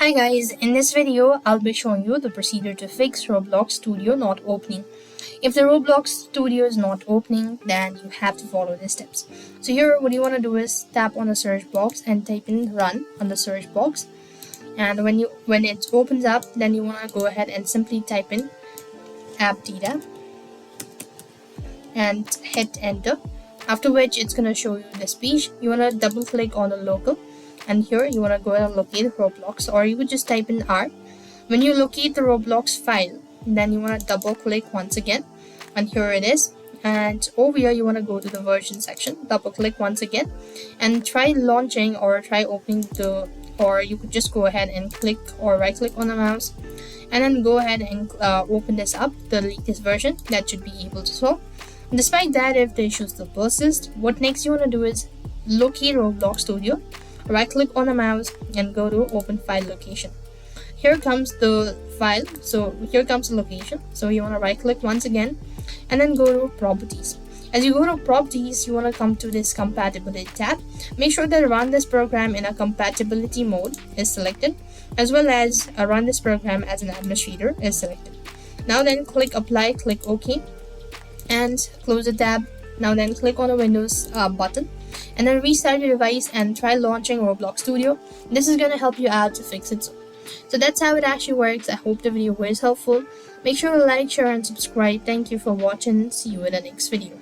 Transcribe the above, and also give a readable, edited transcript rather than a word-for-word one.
Hi guys, in this video I'll be showing you the procedure to fix Roblox Studio not opening. If the Roblox Studio is not opening, then you have to follow the steps. So here what you want to do is tap on the search box and type in run on the search box. And when it opens up, then you want to go ahead and simply type in app data and hit enter. After which it's going to show you this page. You want to double click on the local. And here you want to go ahead and locate Roblox, or you could just type in R. When you locate the Roblox file, then you want to double click once again, and here it is. And over here you want to go to the version section, double click once again, and try launching or try opening or you could just go ahead and click or right click on the mouse and then go ahead and open this up, the latest version. That should be able to solve. Despite that, if the issue still persists, what next you want to do is locate Roblox Studio, right click on the mouse and go to open file location. Here comes the file, so here comes the location. So you want to right click once again and then go to properties. As you go to properties, you want to come to this compatibility tab. Make sure that run this program in a compatibility mode is selected, as well as run this program as an administrator is selected. Now then click apply, click OK and close the tab. Now then click on the Windows button and then restart your device and try launching Roblox Studio. This is going to help you out to fix it. So that's how it actually works. I hope the video was helpful. Make sure to like, share and subscribe. Thank you for watching. See you in the next video.